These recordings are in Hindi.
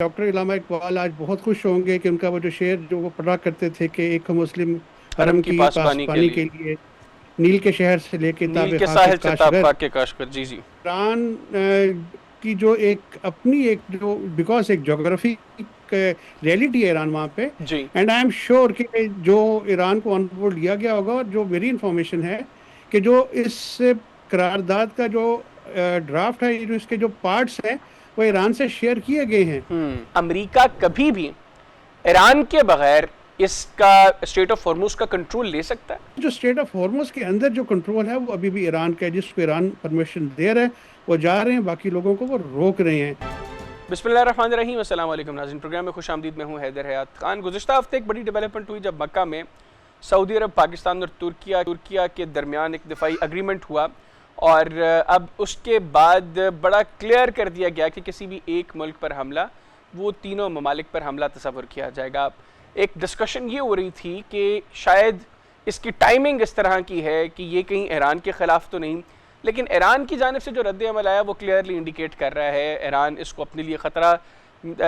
डॉक्टर इलामा इकबाल आज बहुत खुश होंगे कि उनका वो जो शेर जो वो पढ़ा करते थे कि एक मुस्लिम हरम हरम की की पासबानी के पासबानी लिए। के लिए नील के शहर से लेके नील ताबे के खाक साहिल से ताब काशगर। खाक के काशकर। जी जी। ईरान की जो एक अपनी एक जो बिकॉज एक जोग्राफी रियलिटी है ईरान वहाँ पे। जी। एंड आई एम श्योर कि जो ईरान को ऑन बोर्ड लिया गया होगा और जो मेरी इंफॉर्मेशन है कि जो इस करारदाद का जो ड्राफ्ट है, जो इसके जो पार्ट्स हैं वो ईरान से शेयर किए गए हैं। अमेरिका कभी भी ईरान के बगैर इसका स्टेट ऑफ हॉर्मुज का कंट्रोल ले सकता है? जो स्टेट ऑफ हॉर्मुज के अंदर जो कंट्रोल है वो अभी भी ईरान का है, जिसको ईरान परमिशन दे रहे हैं वो जा रहे हैं, बाकी लोगों को वो रोक रहे हैं। बिस्मिल्लाहिर्रहमानिर्रहीम। अस्सलाम वालेकुम नाज़रीन, प्रोग्राम में खुश आमदीद। मैं हूँ हैदर हयात खान। गुज़िश्ता हफ्ते एक बड़ी डेवलपमेंट हुई जब मक्का में सऊदी अरब, पाकिस्तान और तुर्किया के दरमियान एक दिफाई अग्रीमेंट हुआ और अब उसके बाद बड़ा क्लियर कर दिया गया कि किसी भी एक मुल्क पर हमला, वो तीनों ममालिक पर हमला तस्वर किया जाएगा। एक डिस्कशन ये हो रही थी कि शायद इसकी टाइमिंग इस तरह की है कि ये कहीं ईरान के ख़िलाफ़ तो नहीं, लेकिन ईरान की जानिब से जो रद्द अमल आया वो क्लियरली इंडिकेट कर रहा है ईरान इसको अपने लिए ख़तरा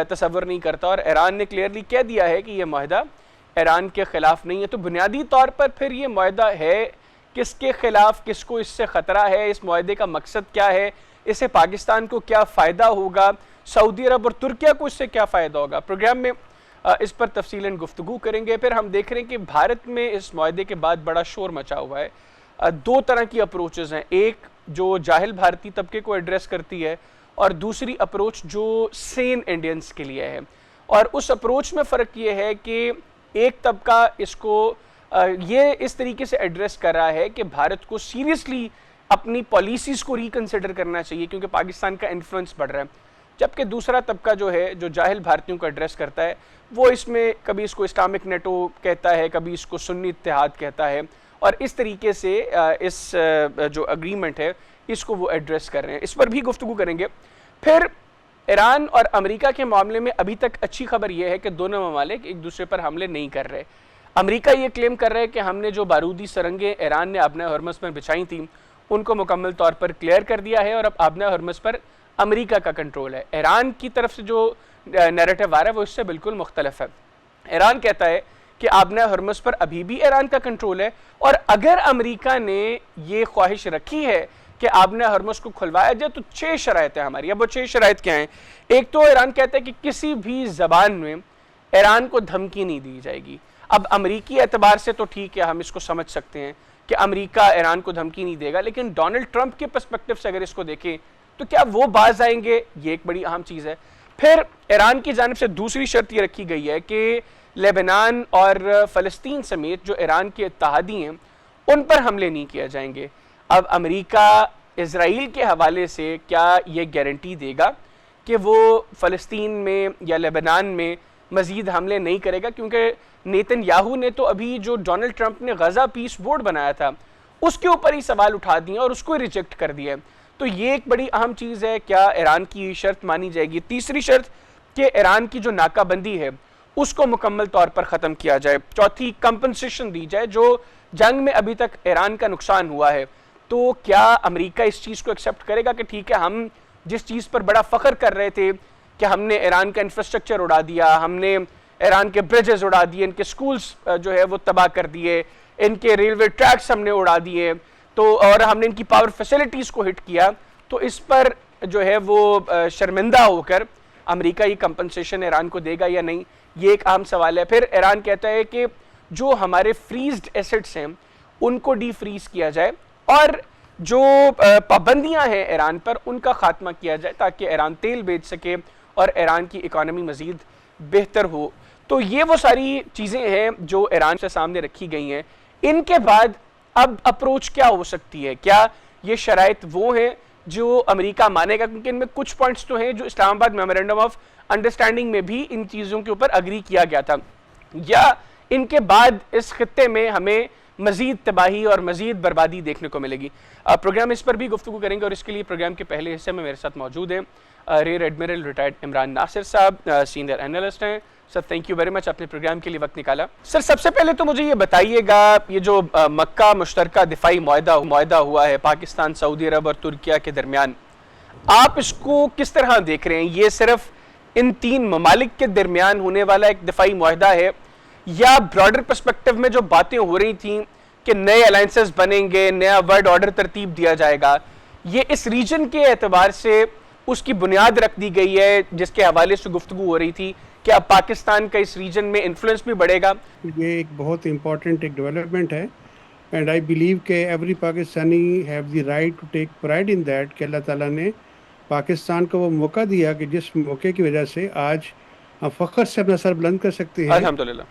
तस्वर नहीं करता और ईरान ने क्लियरली कह दिया है कि यह माहिदा ईरान के ख़िलाफ़ नहीं है। तो बुनियादी तौर पर फिर ये माहिदा है किसके ख़िलाफ़, किसको इससे ख़तरा है, इस माहिदे का मकसद क्या है, इससे पाकिस्तान को क्या फ़ायदा होगा, सऊदी अरब और तुर्किया को इससे क्या फ़ायदा होगा। प्रोग्राम में इस पर तफसीलन गुफ्तगू करेंगे। फिर हम देख रहे हैं कि भारत में इस माहिदे के बाद बड़ा शोर मचा हुआ है। दो तरह की अप्रोचेज़ हैं, एक जो जाहिल भारतीय तबके को एड्रेस करती है और दूसरी अप्रोच जो सेन इंडियंस के लिए है। और उस अप्रोच में फ़र्क ये है कि एक तबका इसको ये इस तरीके से एड्रेस कर रहा है कि भारत को सीरियसली अपनी पॉलिसीज़ को रिकन्सिडर करना चाहिए क्योंकि पाकिस्तान का इन्फ्लुएंस बढ़ रहा है, जबकि दूसरा तबका जो है जो जाहिल भारतीयों को एड्रेस करता है वो इसमें कभी इसको इस्लामिक नेटो कहता है, कभी इसको सुन्नी इत्तेहाद कहता है और इस तरीके से इस जो अग्रीमेंट है इसको वो एड्रेस कर रहे हैं। इस पर भी गुफ्तगू करेंगे। फिर ईरान और अमेरिका के मामले में अभी तक अच्छी खबर यह है कि दोनों ममालिक एक दूसरे पर हमले नहीं कर रहे। अमेरिका ये क्लेम कर रहा है कि हमने जो बारूदी सुरंगें ईरान ने आबना हरमस में बिछाई थी उनको मुकम्मल तौर पर क्लियर कर दिया है और अब आबना हरमस पर अमेरिका का कंट्रोल है। ईरान की तरफ से जो नैरेटिव आ रहा है वो इससे बिल्कुल मुख्तलिफ है। ईरान कहता है कि आबना हरमस पर अभी भी ईरान का कंट्रोल है और अगर अमेरिका ने ये ख्वाहिश रखी है कि आबना हरमस को खुलवाया जाए तो 6 शराइत है हमारी। अब वो 6 शराइत क्या हैं? एक तो ईरान कहता है कि किसी भी ज़बान में ईरान को धमकी नहीं दी जाएगी। अब अमरीकी एतबार से तो ठीक है, हम इसको समझ सकते हैं कि अमेरिका ईरान को धमकी नहीं देगा, लेकिन डोनाल्ड ट्रंप के पर्सपेक्टिव से अगर इसको देखें तो क्या वो बाज आएंगे? ये एक बड़ी अहम चीज़ है। फिर ईरान की जानिब से दूसरी शर्त ये रखी गई है कि लेबनान और फ़लस्तीन समेत जो ईरान के इत्तेहादी हैं उन पर हमले नहीं किए जाएंगे। अब अमेरिका इजराइल के हवाले से क्या ये गारंटी देगा कि वो फ़लस्तीन में या लेबनान में मज़ीद हमले नहीं करेगा? क्योंकि नेतन्याहू ने तो अभी जो डोनाल्ड ट्रंप ने गज़ा पीस बोर्ड बनाया था उसके ऊपर ही सवाल उठा दिए और उसको रिजेक्ट कर दिया। तो ये एक बड़ी अहम चीज़ है, क्या ईरान की शर्त मानी जाएगी? तीसरी शर्त कि ईरान की जो नाकाबंदी है उसको मुकम्मल तौर पर ख़त्म किया जाए। चौथी, कंपनसेशन दी जाए जो जंग में अभी तक ईरान का नुकसान हुआ है। तो क्या अमेरिका इस चीज़ को एक्सेप्ट करेगा कि ठीक है, हम जिस चीज़ पर बड़ा फ़ख्र कर रहे थे कि हमने ईरान का इंफ्रास्ट्रक्चर उड़ा दिया, हमने ईरान के ब्रिजेस उड़ा दिए, इनके स्कूल्स जो है वो तबाह कर दिए, इनके रेलवे ट्रैक्स हमने उड़ा दिए, तो और हमने इनकी पावर फैसिलिटीज़ को हिट किया, तो इस पर जो है वो शर्मिंदा होकर अमेरिका ये कंपनसेशन ईरान को देगा या नहीं, ये एक अहम सवाल है। फिर ईरान कहता है कि जो हमारे फ्रीज्ड एसेट्स हैं उनको डी फ्रीज किया जाए और जो पाबंदियां हैं ईरान पर उनका खात्मा किया जाए ताकि ईरान तेल बेच सके और ईरान की इकॉनमी मज़ीद बेहतर हो। तो ये वो सारी चीज़ें हैं जो ईरान से सामने रखी गई हैं। इनके बाद अब अप्रोच क्या हो सकती है? क्या ये शराइत वो हैं जो अमेरिका मानेगा? क्योंकि इनमें कुछ पॉइंट्स तो हैं जो इस्लामाबाद मेमोरेंडम ऑफ अंडरस्टैंडिंग में भी इन चीज़ों के ऊपर अग्री किया गया था, या इनके बाद इस खित्ते में हमें मज़ीद तबाही और मज़ीद बर्बादी देखने को मिलेगी? प्रोग्राम इस पर भी गुफ्तगू करेंगे और इसके लिए प्रोग्राम के पहले हिस्से में मेरे साथ मौजूद हैं rear admiral retired Imran Nasir साहब, सीनियर एनालिस्ट हैं। Sir, thank you very much, अपने प्रोग्राम के लिए वक्त निकाला। सर, सबसे पहले तो मुझे ये बताइएगा, ये जो मक्का मुश्तरका दिफाई मुआहदा हुआ है पाकिस्तान, सऊदी अरब और तुर्किया के दरमियान, आप इसको किस तरह देख रहे हैं? ये सिर्फ इन तीन ममालिक के दरमियान होने वाला एक दिफाई मुआहदा है, या ब्रॉडर पर्सपेक्टिव में जो बातें हो रही थी कि नए अलायंसेस बनेंगे, नया वर्ल्ड ऑर्डर तरतीब दिया जाएगा, ये इस रीजन के एतबार से उसकी बुनियाद रख दी गई है, जिसके हवाले से गुफ्तगू हो रही थी कि अब पाकिस्तान का इस रीजन में इन्फ्लुएंस भी बढ़ेगा? ये एक बहुत इंपॉर्टेंट एक डेवलपमेंट है, एंड आई बिलीव के every Pakistani have the right to take pride in that कि अल्लाह ताला ने पाकिस्तान को वो मौका दिया कि जिस मौके की वजह से आज हम फ़ख्र से अपना सर बुलंद कर सकते हैं। अल्हम्दुलिल्लाह।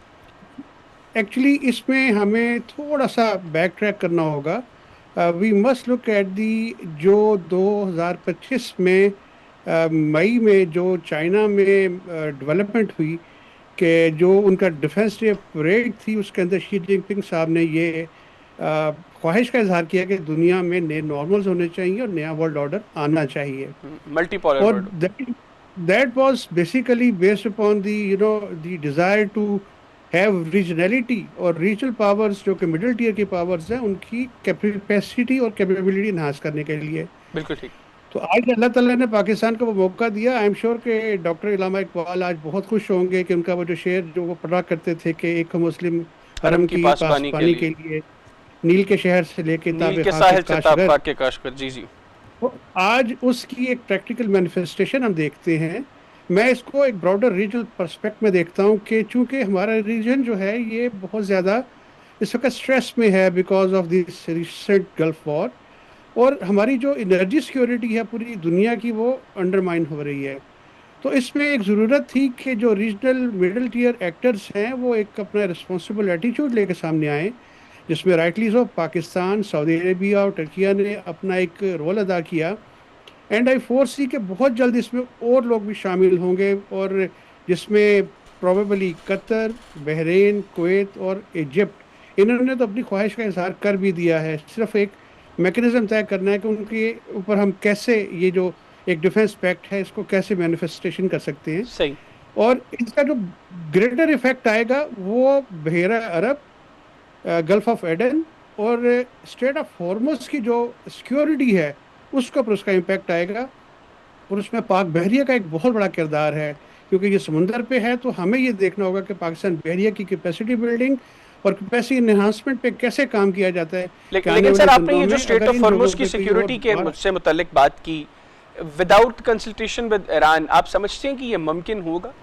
एक्चुअली इसमें हमें थोड़ा सा बैक ट्रैक करना होगा। We must look at the जो 2025 में मई में जो चाइना में डेवलपमेंट हुई कि जो उनका डिफेंस डे परेड थी, उसके अंदर शी जिनपिंग साहब ने ये ख्वाहिश का इजहार किया कि दुनिया में नए नॉर्मल्स होने चाहिए और नया वर्ल्ड ऑर्डर आना चाहिए। मल्टीपोलर और world. that was basically based upon the the desire to have regionality और regional powers जो कि मिडिल टीयर की पावर्स हैं उनकी कैपेसिटी और कैपेबिलिटी इन्हांस करने के लिए। बिल्कुल ठीक। तो आज अल्लाह ताला ने पाकिस्तान को वो मौका दिया। आई एम श्योर कि डॉक्टर इलामा इकबाल आज बहुत खुश होंगे कि उनका वो जो शेर जो वो पढ़ा करते थे कि एक मुस्लिम हरम की पासबानी के लिए नील के शहर से लेके नील के साहिल से ताब के काशगर। जी जी। तो आज उसकी एक प्रैक्टिकल मैनिफेस्टेशन हम देखते हैं। मैं इसको एक ब्रॉडर रीजनल पर्सपेक्ट में देखता हूँ कि चूंकि हमारा रीजन जो है ये बहुत ज़्यादा इस वक्त स्ट्रेस में है because of this recent gulf war, और हमारी जो एनर्जी सिक्योरिटी है पूरी दुनिया की वो अंडरमाइन हो रही है। तो इसमें एक ज़रूरत थी कि जो रीजनल मिडिल टीयर एक्टर्स हैं वो एक अपना रिस्पॉन्सिबल एटीट्यूड लेकर सामने आए, जिसमें rightly of Pakistan, Saudi Arabia और टर्किया ने अपना एक रोल अदा किया। एंड आई फोरसी के बहुत जल्द इसमें और लोग भी शामिल होंगे, और जिसमें प्रोबेबली कतर, बहरीन, कुवैत और इजिप्ट, इन्होंने तो अपनी ख्वाहिश का इजहार कर भी दिया है। सिर्फ एक मैकेनिज्म तय करना है कि उनके ऊपर हम कैसे ये जो एक डिफेंस पैक्ट है इसको कैसे मैनिफेस्टेशन कर सकते हैं। सही। और इसका जो ग्रेटर इफेक्ट आएगा वो बहेरा अरब, गल्फ ऑफ एडन और स्ट्रेट ऑफ हॉर्मुज की जो सिक्योरिटी है उसके ऊपर उसका इम्पैक्ट आएगा। और उसमें पाक बहरिया का एक बहुत बड़ा किरदार है, क्योंकि ये समुंदर पे है। तो हमें ये देखना होगा कि पाकिस्तान बहरिया की कैपेसिटी बिल्डिंग और कैपेसिटी एनहांसमेंट पे कैसे काम किया जाता है। लेकिन सर आपने ये जो स्ट्रेट ऑफ हॉर्मुज की सिक्योरिटी के मुझसे मुतल्लिक बात की, विदाउट कंसल्टेशन विद ईरान, आप समझते हैं कि ये मुमकिन होगा?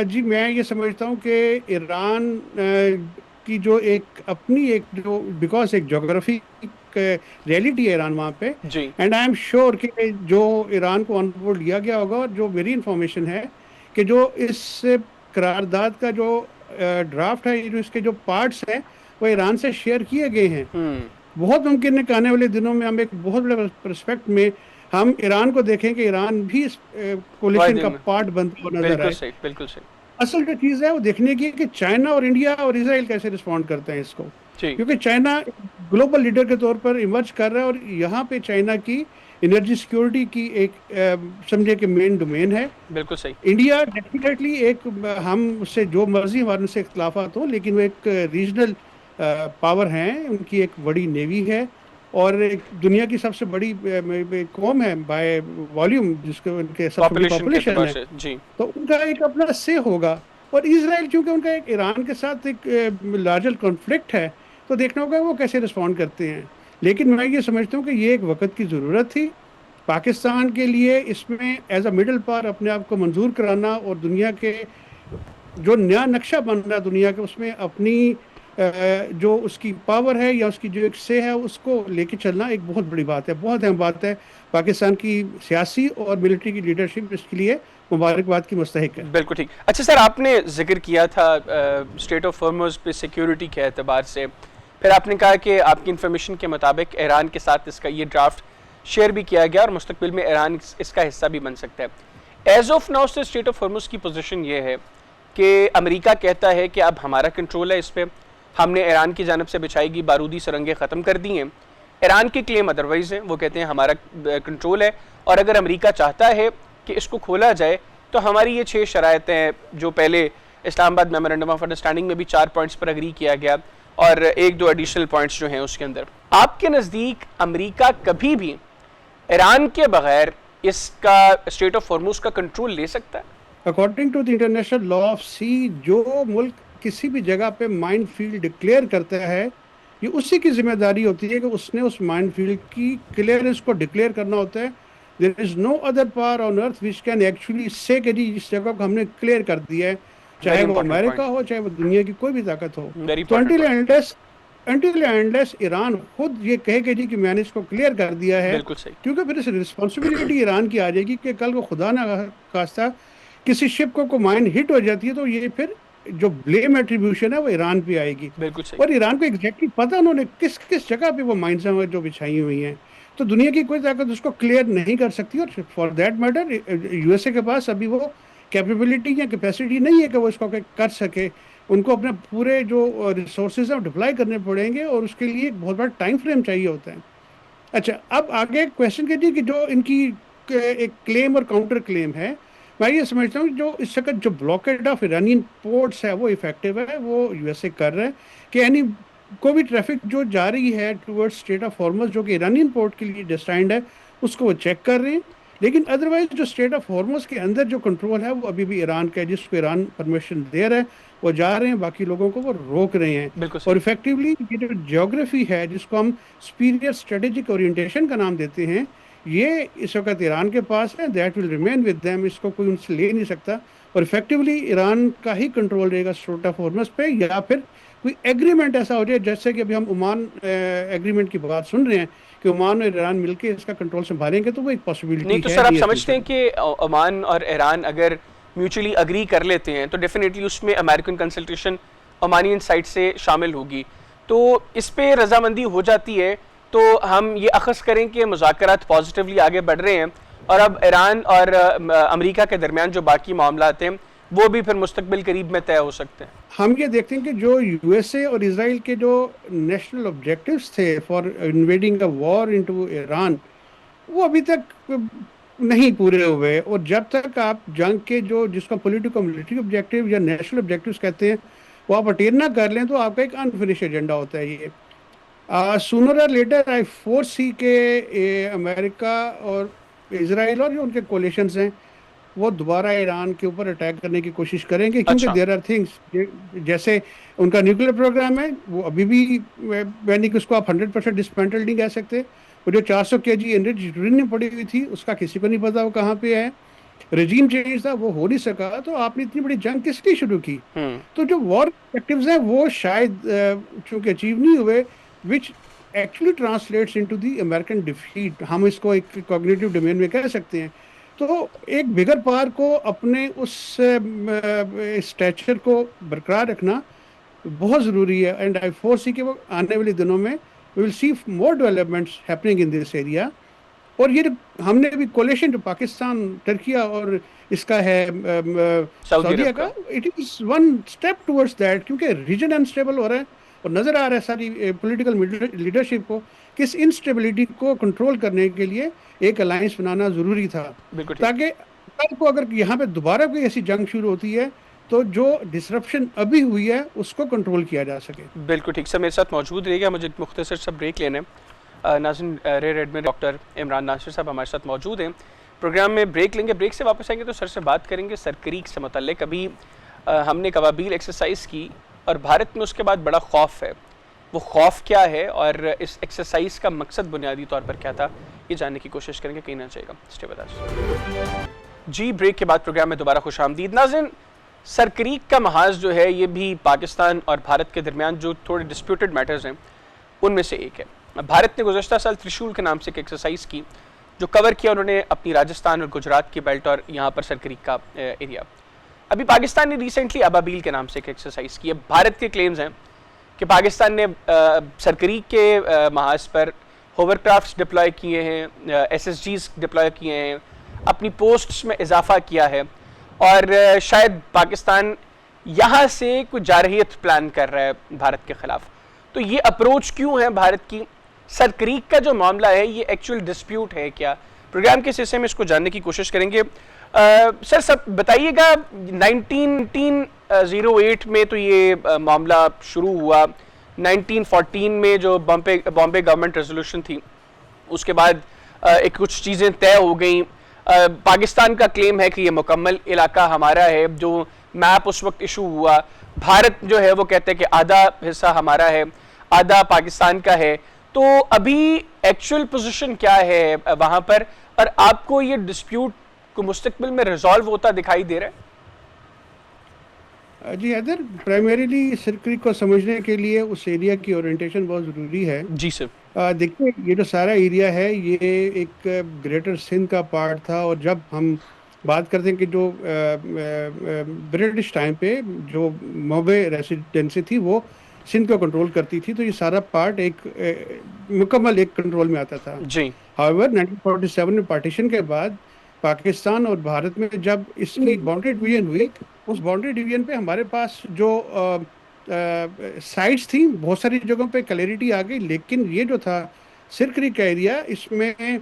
जी मैं ये समझता हूँ कि ईरान की जो एक अपनी एक जो बिकॉज एक जोग्राफी रियलिटी है ईरान वहाँ पे, एंड आई एम श्योर कि जो ईरान को ऑन बोर्ड लिया गया होगा, और जो मेरी इंफॉर्मेशन है कि जो इस करारदाद का जो ड्राफ्ट है, जो इसके जो पार्ट्स हैं वो ईरान से शेयर किए गए हैं। बहुत मुमकिन है कि आने वाले दिनों में हम एक बहुत बड़े पर्सपेक्ट में हम ईरान को देखें कि ईरान भी इस कोलिशन का पार्ट बनता हुआ नजर आए। बिल्कुल सही। असल जो चीज़ है वो देखने की है कि चाइना और इंडिया और इसराइल कैसे रिस्पॉन्ड करते हैं इसको, क्योंकि चाइना ग्लोबल लीडर के तौर पर इमर्ज कर रहा है, और यहाँ पे चाइना की एनर्जी सिक्योरिटी की एक समझे कि मेन डोमेन है। बिल्कुल सही। इंडिया डेफिनेटली एक हम उससे जो मर्जी हमारे से इख्तलाफात हो, लेकिन वो एक रीजनल पावर हैं, उनकी एक बड़ी नेवी है और एक दुनिया की सबसे बड़ी कौम है बाय वॉल्यूम, जिसके उनके सबसे बड़ी पॉपुलेशन है जी। तो उनका एक अपना से होगा। और इसराइल चूंकि उनका एक ईरान के साथ एक लार्जर कॉन्फ्लिक्ट है, तो देखना होगा वो कैसे रिस्पॉन्ड करते हैं। लेकिन मैं ये समझता हूँ कि ये एक वक्त की ज़रूरत थी पाकिस्तान के लिए, इसमें एज अ मिडल पावर अपने आप को मंजूर कराना और दुनिया के जो नया नक्शा बन रहा दुनिया के, उसमें अपनी जो उसकी पावर है या उसकी जो एक से है उसको लेके चलना एक बहुत बड़ी बात है, बहुत अहम बात है। पाकिस्तान की सियासी और मिलिट्री की लीडरशिप इसके लिए मुबारकबाद की मुस्तहिक है। बिल्कुल ठीक। अच्छा सर, आपने जिक्र किया था स्ट्रेट ऑफ हॉर्मुज़ पे सिक्योरिटी के एतबार से, फिर आपने कहा कि आपकी इन्फॉर्मेशन के मुताबिक ईरान के साथ इसका ये ड्राफ्ट शेयर भी किया गया और मुस्तकबिल में ईरान इसका हिस्सा भी बन सकता है। एज ऑफ नाउ से स्ट्रेट ऑफ हॉर्मुज़ की पोजीशन ये है कि अमेरिका कहता है कि अब हमारा कंट्रोल है इस पर, हमने ईरान की जानब से बिछाई बारूदी सुरंगें ख़त्म कर दी हैं। ईरान की क्लेम अदरवाइज़ है, वो कहते हैं हमारा कंट्रोल है, और अगर अमेरिका चाहता है कि इसको खोला जाए तो हमारी ये 6 शरायतें हैं जो पहले इस्लामाबाद मेमोरेंडम ऑफ अंडरस्टैंडिंग में भी 4 पॉइंट्स पर अग्री किया गया और 1-2 एडिशनल पॉइंट्स जो हैं उसके अंदर। आपके नज़दीक अमेरिका कभी भी ईरान के बगैर इसका स्ट्रेट ऑफ हॉर्मुज का कंट्रोल ले सकता है? According to the international law of sea, जो मुल्क किसी भी जगह पे माइन फील्ड डिक्लेयर करता है, ये उसी की जिम्मेदारी होती है कि उसने उस माइन फील्ड की क्लियरेंस को डिक्लेयर करना होता है। There is no other power on earth which can actually say कि जी इस जगह को हमने क्लियर कर दिया है, चाहे वो अमेरिका हो, चाहे वो दुनिया की कोई भी ताकत हो। तो अनटिल एंडलेस ईरान खुद ये कहे कि जी कि मैंने इसको क्लियर कर दिया है, बिल्कुल सही। क्योंकि फिर इस रिस्पॉन्सिबिलिटी ईरान की आ जाएगी कि कल को खुदा ना खास्ता किसी शिप को माइन हिट हो जाती है, तो ये फिर जो ब्लेम एट्रीब्यूशन है वो ईरान पे आएगी। बिल्कुल सही। और ईरान को एग्जैक्टली पता उन्होंने किस किस जगह पे वो माइंस हैं जो बिछाई हुई हैं, तो दुनिया की कोई ताकत उसको क्लियर नहीं कर सकती। और फॉर दैट मैटर यूएसए के पास अभी वो कैपेबिलिटी या कैपेसिटी नहीं है कि वो इसको कर सके। उनको अपने पूरे जो रिसोर्सेज हैं डिप्लॉय करने पड़ेंगे और उसके लिए एक बहुत बड़ा टाइम फ्रेम चाहिए होता है। अच्छा, अब आगे क्वेश्चन कीजिए कि जो इनकी एक क्लेम और काउंटर क्लेम है, मैं ये समझता हूँ कि जो इस वक्त जो ब्लॉकेड ऑफ ईरानियन पोर्ट्स है वो इफेक्टिव है, वो यूएसए कर रहे हैं कि यानी कोई भी ट्रैफिक जो जा रही है टुवर्ड्स स्ट्रेट ऑफ हॉर्मुज जो कि ईरानियन पोर्ट के लिए डिस्टाइंड है, उसको वो चेक कर रहे हैं। लेकिन अदरवाइज जो स्ट्रेट ऑफ हॉर्मुज के अंदर जो कंट्रोल है वो अभी भी ईरान का है, जिसको ईरान परमिशन दे रहा है वो जा रहे हैं, बाकी लोगों को वो रोक रहे हैं। और इफेक्टिवली ये जो ज्योग्राफी है जिसको हम सुपीरियर स्ट्रेटेजिक ओरिएंटेशन का नाम देते हैं, ये इस वक्त ईरान के पास है, that will remain with them, इसको कोई उनसे ले नहीं सकता। और इफेक्टिवली ईरान का ही कंट्रोल रहेगा स्ट्रेट ऑफ हॉर्मुज पे, या फिर कोई एग्रीमेंट ऐसा हो जाए जैसे कि अभी हम ओमान एग्रीमेंट की बात सुन रहे हैं कि ओमान और ईरान मिलकर इसका कंट्रोल संभालेंगे, तो वो एक पॉसिबिलिटी नहीं तो सर आप समझते हैं कि ओमान और ईरान अगर म्यूचुअली अग्री कर लेते हैं तो डेफिनेटली उसमें अमेरिकन कंसल्टेशन ओमानियन साइड से शामिल होगी, तो इस पे रजामंदी हो जाती है तो हम ये अखज़ करें कि मुज़ाकरात पॉजिटिवली आगे बढ़ रहे हैं और अब ईरान और अमेरिका के दरमियान जो बाकी मामलात हैं वो भी फिर मुस्तकबिल करीब में तय हो सकते हैं। हम ये देखते हैं कि जो यूएसए और इजराइल के जो नेशनल ऑब्जेक्टिव्स थे for invading a war into Iran, वो अभी तक नहीं पूरे हुए। और जब तक आप जंग के जो जिसका पॉलिटिको मिलिट्री ऑब्जेक्टिव या नेशनल ऑब्जेक्टिव्स कहते हैं वो आप अटेन ना कर लें, तो आपका एक अनफिनिश एजेंडा होता है ये। सूनर और लेटर आई फोरसी के अमेरिका और इजराइल और जो उनके कोलिशंस हैं वो दोबारा ईरान के ऊपर अटैक करने की कोशिश करेंगे, क्योंकि देयर आर थिंग्स जैसे उनका न्यूक्लियर प्रोग्राम है वो अभी भी, यानी कि उसको आप 100% डिसमेंटल नहीं कह सकते। वो जो 400 kg एनरिच यूरेनियम पड़ी हुई थी उसका किसी को नहीं पता वो कहाँ पे है। रजीम चेंज था, वो हो नहीं सका, तो आपने इतनी बड़ी जंग किस लिए शुरू की? तो जो वॉर ऑब्जेक्टिव्स हैं वो शायद चूंकि अचीव नहीं हुए, which actually translates into the American defeat, हम इसको एक कॉग्निटिव डोमेन में कह सकते हैं। तो एक बिगर पावर को अपने उस स्टैचर को बरकरार रखना बहुत ज़रूरी है। एंड आई फोरसी के वो आने वाले दिनों में we will see more developments happening in this area. और ये हमने अभी कोलेशन जो पाकिस्तान, टर्किया और इसका है सऊदीया का, it is one step towards that, क्योंकि रीजन अनस्टेबल हो रहा है और नज़र आ रहा है सारी पॉलिटिकल लीडरशिप को किस इंस्टेबिलिटी को कंट्रोल करने के लिए एक अलायंस बनाना ज़रूरी था, ताकि कल को अगर यहाँ पे दोबारा कोई ऐसी जंग शुरू होती है तो जो डिसरप्शन अभी हुई है उसको कंट्रोल किया जा सके। बिल्कुल ठीक सर, मेरे साथ मौजूद रहेगा, मुझे मुख्तसर सा ब्रेक लेने। नाज़रीन, rear admiral doctor Imran Nasir साहब हमारे साथ मौजूद हैं। प्रोग्राम में ब्रेक लेंगे, ब्रेक से वापस आएंगे तो सर से बात करेंगे सरक्रीक से मुतल्लिक। अभी हमने कवाबील एक्सरसाइज की और भारत में उसके बाद बड़ा खौफ है, वो खौफ क्या है और इस एक्सरसाइज का मकसद बुनियादी तौर पर क्या था, ये जानने की कोशिश करेंगे, कहीं ना चाहिएगा। Stay with us. जी, ब्रेक के बाद प्रोग्राम में दोबारा खुशामदीद। नाज़रीन, सरक्रीक का महाज जो है ये भी पाकिस्तान और भारत के दरमियान जो थोड़े डिस्प्यूटेड मैटर्स हैं उनमें से एक है। भारत ने गुज़श्ता साल त्रिशूल के नाम से एक एक्सरसाइज की जो कवर किया उन्होंने अपनी राजस्थान और गुजरात की बेल्ट और यहाँ पर सरक्रीक का एरिया। अभी पाकिस्तान ने रिसेंटली अबाबील के नाम से एक एक्सरसाइज की है। भारत के क्लेम्स हैं कि पाकिस्तान ने सरक्रीक के महाज पर होवरक्राफ्ट्स डिप्लॉय किए हैं, SSGs डिप्लॉय किए हैं, अपनी पोस्ट्स में इजाफा किया है और शायद पाकिस्तान यहाँ से कुछ जारहियत प्लान कर रहा है भारत के ख़िलाफ़। तो ये अप्रोच क्यों है भारत की? सरक्रीक का जो मामला है ये एक्चुअल डिस्प्यूट है क्या? प्रोग्राम के हिस्से में इसको जानने की कोशिश करेंगे। सर सब बताइएगा, 1908 में तो ये मामला शुरू हुआ, 1914 में जो बॉम्बे गवर्नमेंट रेजोल्यूशन थी उसके बाद एक कुछ चीज़ें तय हो गई। पाकिस्तान का क्लेम है कि ये मुकम्मल इलाका हमारा है। जो मैप उस वक्त इशू हुआ, भारत जो है वो कहते हैं कि आधा हिस्सा हमारा है, आधा पाकिस्तान का है। तो अभी एक्चुअल पोजीशन क्या है वहां पर, और आपको ये डिस्प्यूट को मुस्तकबिल में रिजॉल्व होता दिखाई दे रहा है? जी हैदर, प्राइमरीली सिर क्रीक को समझने के लिए उस एरिया की ओरिएंटेशन बहुत ज़रूरी है। जी सर। देखिए, ये जो सारा एरिया है ये एक ग्रेटर सिंध का पार्ट था, और जब हम बात करते हैं कि जो ब्रिटिश टाइम पे जो मॉबे रेसिडेंसी थी वो सिंध को कंट्रोल करती थी, तो ये सारा पार्ट एक मुकम्मल एक कंट्रोल में आता था। जी। हाउएवर 1947 में पार्टीशन के बाद पाकिस्तान और भारत में जब इसकी बाउंड्री डिवीजन हुई, उस बाउंड्री डिवीजन पे हमारे पास जो साइट्स थी, बहुत सारी जगहों पे क्लैरिटी आ गई, लेकिन ये जो था सिर क्रीक का एरिया, इसमें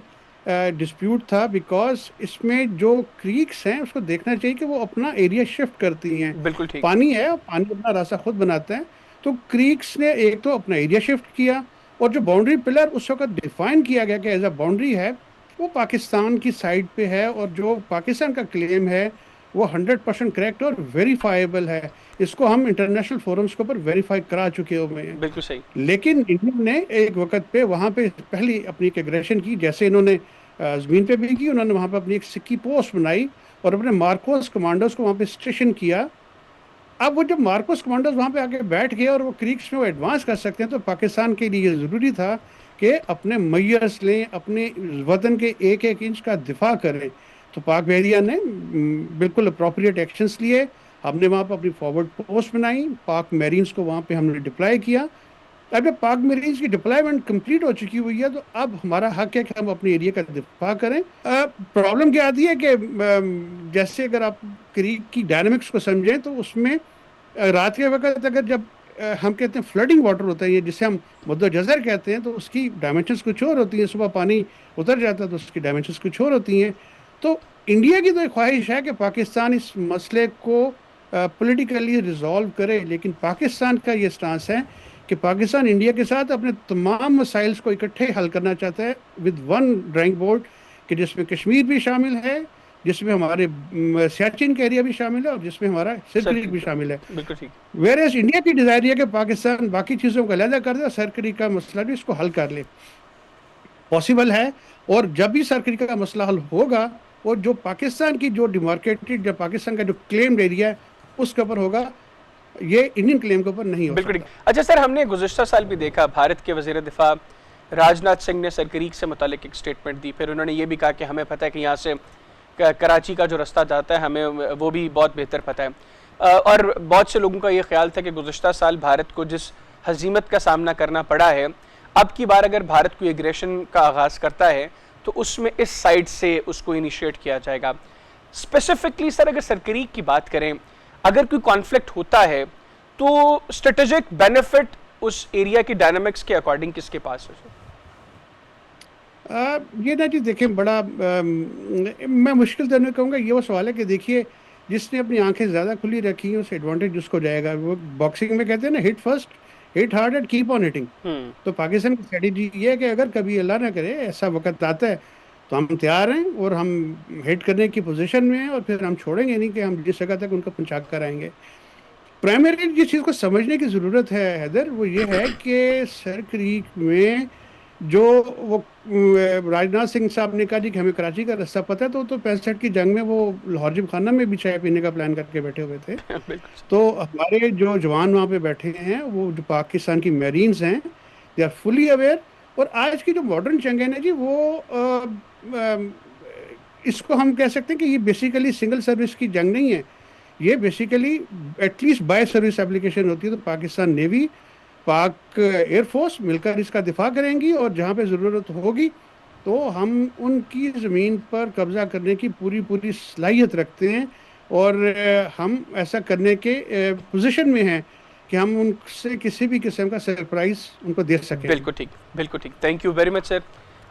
डिस्प्यूट था, बिकॉज इसमें जो क्रीक्स हैं उसको देखना चाहिए कि वो अपना एरिया शिफ्ट करती हैं। बिल्कुल ठीक। पानी है, पानी अपना रास्ता खुद बनाता है, तो क्रीक्स ने एक तो अपना एरिया शिफ्ट किया, और जो बाउंड्री पिलर उस वक्त डिफाइन किया गया कि एज अ बाउंड्री है, वो पाकिस्तान की साइड पे है, और जो पाकिस्तान का क्लेम है वो 100% करेक्ट और वेरीफाइबल है। इसको हम इंटरनेशनल फोरम्स के ऊपर वेरीफाई करा चुके हुए हैं। बिल्कुल सही। लेकिन इंडिया ने एक वक्त पे वहाँ पे पहली अपनी एक एग्रेशन की, जैसे इन्होंने ज़मीन पे भी की, उन्होंने वहाँ पे अपनी एक सिक्की पोस्ट बनाई और अपने मार्कोस कमांडोज को वहाँ पे स्टेशन किया। अब वो जब मार्कोस कमांडोज वहाँ पे आके बैठ गए और वो क्रीक्स में वो एडवांस कर सकते हैं, तो पाकिस्तान के लिए ज़रूरी था कि अपने मैयर्स लें, अपने वतन के एक एक इंच का दिफा करें। तो पाक बहरिया ने बिल्कुल अप्रोप्रिएट एक्शंस लिए। हमने वहाँ पर अपनी फॉरवर्ड पोस्ट बनाई, पाक मेरीन्स को वहाँ पे हमने डिप्लॉय किया। अब जब पाक मेरीन्स की डिप्लॉयमेंट कंप्लीट हो चुकी हुई है, तो अब हमारा हक है कि हम अपने एरिया का दिफा करें। प्रॉब्लम क्या आती है कि जैसे अगर आप क्रीक की डायनामिक्स को समझें, तो उसमें रात के वक्त अगर जब हम कहते हैं फ्लडिंग वाटर होता है, ये जिसे हम मुद्दो-जज़र कहते हैं, तो उसकी डायमेंशंस कुछ और होती हैं। सुबह पानी उतर जाता है तो उसकी डायमेंशंस कुछ और होती हैं। तो इंडिया की तो एक ख्वाहिश है कि पाकिस्तान इस मसले को पॉलिटिकली रिजॉल्व करे, लेकिन पाकिस्तान का ये स्टांस है कि पाकिस्तान इंडिया के साथ अपने तमाम मसाइल्स को इकट्ठे हल करना चाहता है विद वन ड्राइंग बोर्ड, कि जिसमें कश्मीर भी शामिल है, जिसमें हमारे सियाचिन का एरिया भी शामिल है, और जिसमें हमारा सिर क्रीक भी शामिल है। बिल्कुल ठीक। वेयर एज इंडिया की डिजायर है कि पाकिस्तान बाकी चीज़ों को अलहदा कर दे और सिर क्रीक का मसला भी इसको हल कर ले। पॉसिबल है, और जब भी सिर क्रीक का मसला हल होगा, और जो पाकिस्तान की जो डिमार्केटेड या पाकिस्तान का जो क्लेम्ड एरिया है उसके ऊपर होगा, ये इंडियन क्लेम के ऊपर नहीं हो बिल्कुल। सकता। अच्छा सर, हमने गुज़िश्ता साल भी देखा भारत के वज़ीर दिफा राजनाथ सिंह ने सिर क्रीक से मुतालिक एक स्टेटमेंट दी। फिर उन्होंने ये भी कहा कि हमें पता है कि यहाँ से कराची का जो रास्ता जाता है हमें वो भी बहुत बेहतर पता है। और बहुत से लोगों का ये ख्याल था कि गुज़िश्ता साल भारत को जिस हजीमत का सामना करना पड़ा है, अब की बार अगर भारत कोई एग्रेशन का आगाज़ करता है तो उसमें इस साइड से उसको इनिशिएट किया जाएगा। स्पेसिफिकली सर, अगर सिर क्रीक की बात करें, अगर कोई कॉन्फ्लिक्ट होता है तो स्ट्रेटेजिक बेनिफिट उस एरिया की डायनामिक्स के अकॉर्डिंग किसके पास है? ये ना जी देखें, बड़ा मैं मुश्किल तो नहीं कहूँगा, ये वो सवाल है कि देखिए, जिसने अपनी आंखें ज़्यादा खुली रखी हैं उसे एडवांटेज उसको जाएगा। वो बॉक्सिंग में कहते हैं ना, hit first, hit hard and keep on hitting. तो पाकिस्तान की स्ट्रेटेजी ये है कि अगर कभी अल्लाह ना करे ऐसा वक्त आता है तो हम तैयार हैं और हम हिट करने की पोजीशन में हैं, और फिर हम छोड़ेंगे नहीं कि हम जिस जगह तक उनको पहुँचा कर आएंगे। प्राइमरी जिस चीज़ को समझने की ज़रूरत है हैदर, वो ये है कि सिर क्रीक में जो वो राजनाथ सिंह साहब ने कहा जी कि हमें कराची का रास्ता पता है, तो 65 की जंग में वो लाहौर जिम खाना में भी चाय पीने का प्लान करके बैठे हुए थे। तो हमारे जो जवान वहाँ पे बैठे हैं, वो जो पाकिस्तान की मेरीन्स हैं, दे आर फुली अवेयर। और आज की जो मॉडर्न जंग है ना जी, वो इसको हम कह सकते हैं कि ये बेसिकली सिंगल सर्विस की जंग नहीं है, ये basically at least by service application होती है। तो पाकिस्तान नेवी, पाक एयरफोर्स मिलकर इसका दिफा करेंगी, और जहाँ पे ज़रूरत होगी तो हम उनकी ज़मीन पर कब्ज़ा करने की पूरी सलाहियत रखते हैं, और हम ऐसा करने के पोजीशन में हैं कि हम उनसे किसी भी किस्म का सरप्राइज़ उनको दे सकें। बिल्कुल ठीक, बिल्कुल ठीक। Thank you very much sir,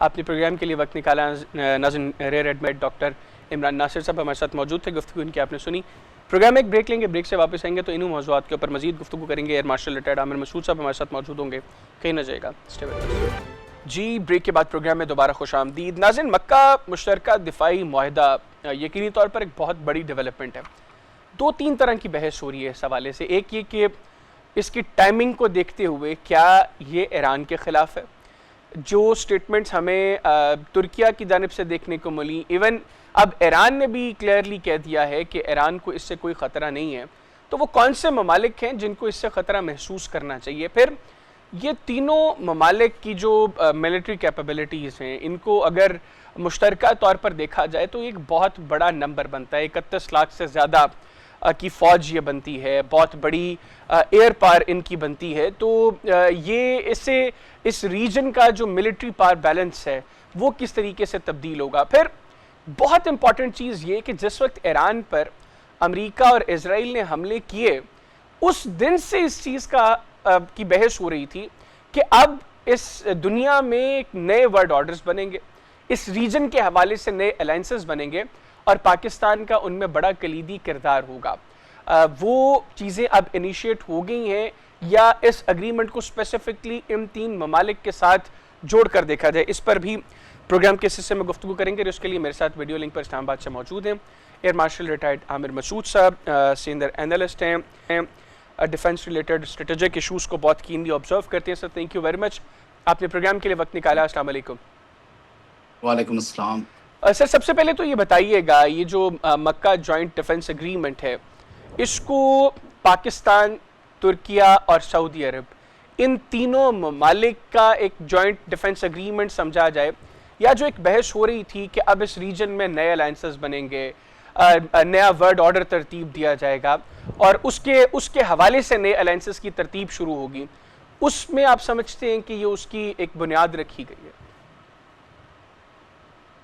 आपने प्रोग्राम के लिए वक्त निकाला। नाज़रीन, rear admiral doctor Imran Nasir साहब हमारे साथ मौजूद थे, गुफ्तगू इनकी आपने सुनी। प्रोग्राम में एक ब्रेक लेंगे, ब्रेक से वापस आएंगे तो इन मौज़ूआत के ऊपर मजीद गुफ्तगू करेंगे। Air marshal retired Aamir Masood साहब हमारे साथ मौजूद होंगे, कहीं ना जाएगा। Stay with us. जी, ब्रेक के बाद प्रोग्राम में दोबारा खुशामदीद। नाज़रीन, मक्का मुश्तरका दिफाई मुआहदा यकीनी तौर पर एक बहुत बड़ी डेवलपमेंट है। दो तीन तरह की बहस हो रही है इस हवाले से। एक ये कि इसकी टाइमिंग को देखते हुए क्या ये ईरान के ख़िलाफ़ है। जो स्टेटमेंट्स हमें तुर्किया की जानिब से देखने को मिली, इवन अब ईरान ने भी क्लियरली कह दिया है कि ईरान को इससे कोई ख़तरा नहीं है। तो वो कौन से ममालिक हैं जिनको इससे ख़तरा महसूस करना चाहिए? फिर ये तीनों ममालिक की जो मिलिट्री कैपेबिलिटीज़ हैं, इनको अगर मुश्तरका तौर पर देखा जाए तो एक बहुत बड़ा नंबर बनता है। 31 लाख से ज़्यादा की फ़ौज ये बनती है, बहुत बड़ी एयर पावर इनकी बनती है। तो ये इससे इस रीजन का जो मिलिट्री पावर बैलेंस है वो किस तरीके से तब्दील होगा। फिर बहुत इंपॉर्टेंट चीज़ ये कि जिस वक्त ईरान पर अमेरिका और इजराइल ने हमले किए, उस दिन से इस चीज़ का की बहस हो रही थी कि अब इस दुनिया में एक नए वर्ल्ड ऑर्डर्स बनेंगे, इस रीजन के हवाले से नए अलायंसेस बनेंगे और पाकिस्तान का उनमें बड़ा कलीदी किरदार होगा। वो चीज़ें अब इनिशिएट हो गई हैं या इस अग्रीमेंट को स्पेसिफिकली इन तीन ममालिक के साथ जोड़ कर देखा जाए, इस पर भी प्रोग्राम के हिस्से में गुफ्तगू करेंगे। और उसके लिए मेरे साथ वीडियो लिंक पर इस्लामाबाद से मौजूद हैं air marshal retired Aamir Masood साहब, सीनियर एनालिस्ट हैं, डिफेंस रिलेटेड स्ट्रेटेजिक इशूज़ को बहुत कीनली ऑब्जर्व करते हैं। Sir, thank you very much, आपने प्रोग्राम के लिए वक्त निकाला। अस्सलाम वालेकुम। वालेकुम अस्सलाम। सर, सबसे पहले तो ये बताइएगा, ये जो मक्का जॉइंट डिफेंस एग्रीमेंट है, इसको पाकिस्तान, तुर्किया और सऊदी अरब, इन तीनों ममालिक का एक जॉइंट डिफेंस एग्रीमेंट समझा जाए, या जो एक बहस हो रही थी कि अब इस रीजन में नए अलायंसेस बनेंगे, नया वर्ल्ड ऑर्डर तरतीब दिया जाएगा और उसके हवाले से नए अलायंसेस की तरतीब शुरू होगी, उसमें आप समझते हैं कि ये उसकी एक बुनियाद रखी गई है?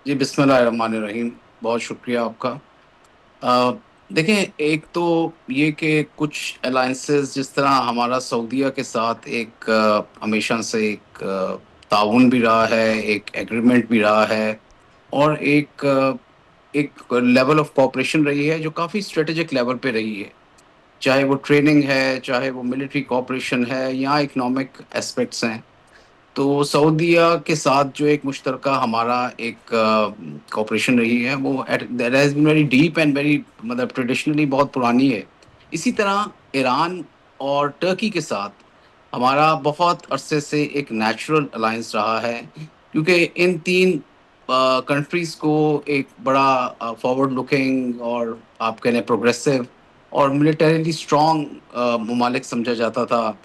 जी, बिस्मिल्लाहिर्रहमानिर्रहीम, बहुत शुक्रिया आपका। देखें, एक तो ये कि कुछ अलायंसेस जिस तरह हमारा सऊदीया के साथ एक हमेशा से एक ताउन भी रहा है, एक एग्रीमेंट भी रहा है और एक लेवल ऑफ कोऑपरेशन रही है जो काफ़ी स्ट्रेटेजिक लेवल पे रही है, चाहे वो ट्रेनिंग है, चाहे वो मिलिट्री कोऑपरेशन है या इकोनॉमिक एस्पेक्ट्स हैं। तो सऊदीया के साथ जो एक मुश्तरका हमारा एक कोऑपरेशन रही है वो that has been very deep and very, मतलब ट्रेडिशनली बहुत पुरानी है। इसी तरह ईरान और टर्की के साथ हमारा बहुत अरसे से एक नेचुरल अलायंस रहा है, क्योंकि इन तीन कंट्रीज़ को एक बड़ा फॉरवर्ड लुकिंग और आप कह लें प्रोग्रेसिव और मिलिटरीली स्ट्रॉन्ग ममालिक समझा जाता था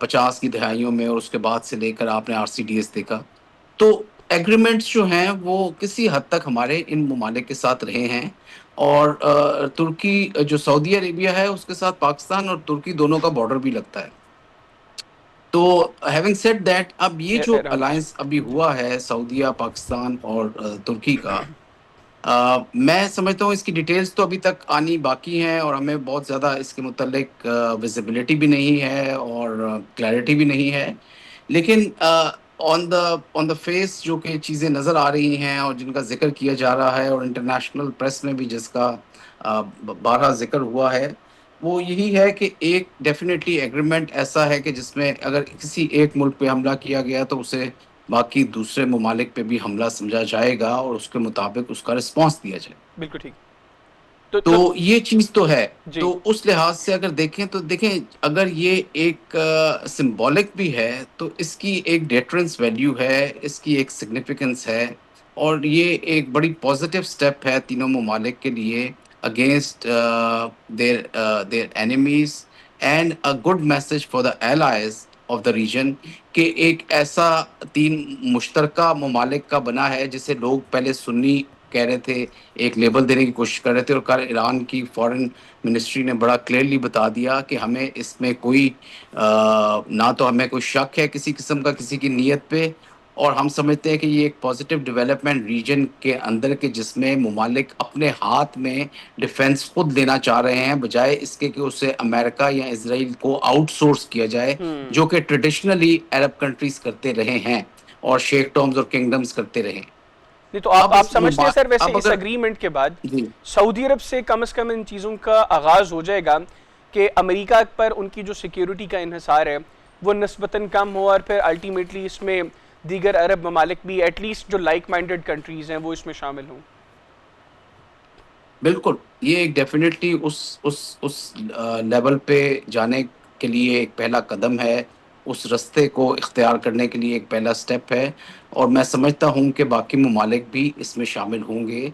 50 की दहाइयों में, और उसके बाद से लेकर आपने आरसीडीएस देखा। तो एग्रीमेंट्स जो हैं वो किसी हद तक हमारे इन ममालिक के साथ रहे हैं, और तुर्की जो सऊदी अरेबिया है उसके साथ पाकिस्तान और तुर्की दोनों का बॉर्डर भी लगता है। तो हैविंग सेड दैट, अब ये जो अलायंस अभी हुआ है सऊदीया, पाकिस्तान और तुर्की का, मैं समझता हूँ इसकी डिटेल्स तो अभी तक आनी बाकी हैं और हमें बहुत ज़्यादा इसके मुतल्लिक विजिबिलिटी भी नहीं है और क्लैरिटी भी नहीं है। लेकिन ऑन द फेस जो कि चीज़ें नज़र आ रही हैं और जिनका जिक्र किया जा रहा है और इंटरनेशनल प्रेस में भी जिसका बारहा जिक्र हुआ है, वो यही है कि एक डेफिनेटली एग्रीमेंट ऐसा है कि जिसमें अगर किसी एक मुल्क पे हमला किया गया तो उसे बाकी दूसरे ममालिक पे भी हमला समझा जाएगा और उसके मुताबिक उसका रिस्पांस दिया जाए। बिल्कुल ठीक। तो ये चीज़ तो है। जी। तो उस लिहाज से अगर देखें तो देखें, अगर ये एक सिंबॉलिक भी है तो इसकी एक डेटरेंस वैल्यू है, इसकी एक सिग्निफिकेंस है, और ये एक बड़ी पॉजिटिव स्टेप है तीनों ममालिक के लिए against their enemies, and a good message for the allies of the region कि एक ऐसा तीन मुश्तरका ममालिक का बना है जिसे लोग पहले सुन्नी कह रहे थे, एक लेबल देने की कोशिश कर रहे थे, और कल ईरान की फॉरेन मिनिस्ट्री ने बड़ा क्लियरली बता दिया कि हमें इसमें कोई ना तो हमें कोई शक है किसी किस्म का किसी की नीयत पे, और हम समझते हैं कि ये एक पॉजिटिव डेवलपमेंट रीजन के अंदर के जिसमें ममालिक अपने हाथ में डिफेंस खुद लेना चाह रहे हैं, बजाय इसके कि उसे अमेरिका या इसराइल को आउटसोर्स किया जाए, जो कि ट्रेडिशनली अरब कंट्रीज करते रहे हैं और शेख टॉम्स और किंगडम्स करते रहे। नहीं तो आप समझते हैं सर, वैसे इस एग्रीमेंट के बाद सऊदी अरब से कम से कम इन चीज़ों का आगाज हो जाएगा कि अमेरिका पर उनकी जो सिक्योरिटी का इन्हिसार है वो निस्बतन कम हो, और फिर अल्टीमेटली इसमें दीगर अरब ममालिक भी एटलीस्ट जो लाइक माइंडेड कंट्रीज़ हैं वो इसमें शामिल हों? बिल्कुल, ये एक डेफ़िनेटली उस लेवल पे जाने के लिए एक पहला कदम है, उस रास्ते को इख्तियार करने के लिए एक पहला स्टेप है और मैं समझता हूँ कि बाकी ममालिक भी इसमें शामिल होंगे।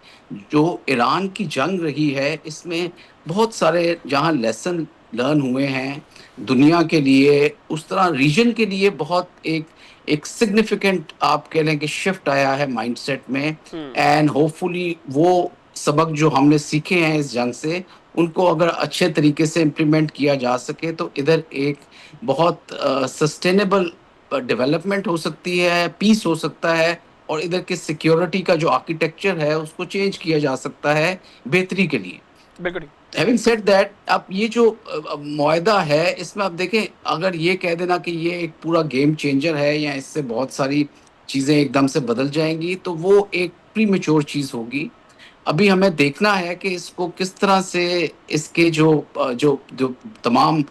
जो ईरान की जंग रही है, इसमें बहुत सारे जहाँ लेसन लर्न हुए हैं, दुनिया के लिए, उस तरह रीजन के लिए बहुत एक एक सिग्निफिकेंट आप कह लें कि शिफ्ट आया है माइंडसेट में एंड होपफुली वो सबक जो हमने सीखे हैं इस जंग से, उनको अगर अच्छे तरीके से इम्प्लीमेंट किया जा सके तो इधर एक बहुत सस्टेनेबल डेवलपमेंट हो सकती है, पीस हो सकता है और इधर के सिक्योरिटी का जो आर्किटेक्चर है उसको चेंज किया जा सकता है बेहतरी के लिए। बिल्कुल ठीक। हैविंग सेड दैट अब ये जो मुआहदा है इसमें आप देखें अगर ये कह देना कि ये एक पूरा गेम चेंजर है या इससे बहुत सारी चीज़ें एकदम से बदल जाएँगी तो वो एक प्रीमेच्योर चीज़ होगी। अभी हमें देखना है कि इसको किस तरह से इसके जो तमाम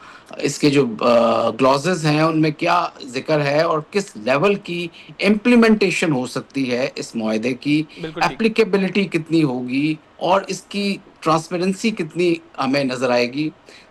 इसके जो क्लॉजेज़ हैं उनमें क्या ज़िक्र है और किस लेवल की इम्प्लीमेंटेशन हो सकती है इस मुआहदे की, बिल्कुल ठीक। एप्लीकेबिलिटी कितनी होगी और इसकी ट्रांसपेरेंसी कितनी हमें नज़र आएगी।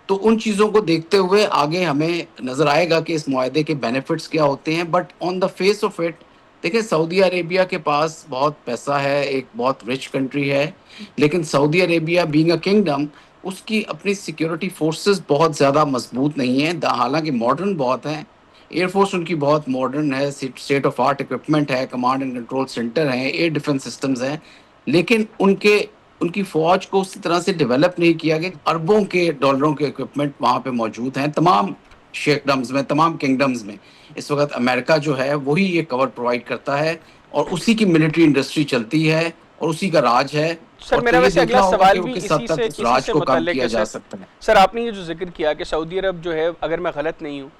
तो उन चीज़ों को देखते हुए आगे हमें नज़र आएगा कि इस मुआहदे के बेनिफिट्स क्या होते हैं but on the face of it देखिए सऊदी अरेबिया के पास बहुत पैसा है, एक बहुत रिच कंट्री है, लेकिन Saudi Arabia being a kingdom उसकी अपनी सिक्योरिटी फोर्सेस बहुत ज़्यादा मजबूत नहीं हैं, हालांकि मॉडर्न बहुत हैं, एयरफोर्स उनकी बहुत मॉडर्न है, स्टेट ऑफ आर्ट इक्विपमेंट है, कमांड एंड कंट्रोल सेंटर हैं, एयर डिफेंस सिस्टम्स हैं, लेकिन उनके उनकी फ़ौज को उसी तरह से डेवलप नहीं किया गया। अरबों के डॉलरों के इक्विपमेंट वहाँ पे मौजूद हैं, तमाम शेखडम्स में, तमाम किंगडम्स में। इस वक़्त अमेरिका जो है, वही ये कवर प्रोवाइड करता है और उसी की मिलिट्री इंडस्ट्री चलती है और उसी का राज है सर और तो मेरा ये वैसे अगला देखना होगा सवाल कि वो भी किस हद तक उस इसी राज से को कम मुतल्लिक किया है जा सर। सकता है। सर आपने ये जो जिक्र किया कि सऊदी अरब जो है अगर मैं गलत नहीं हूँ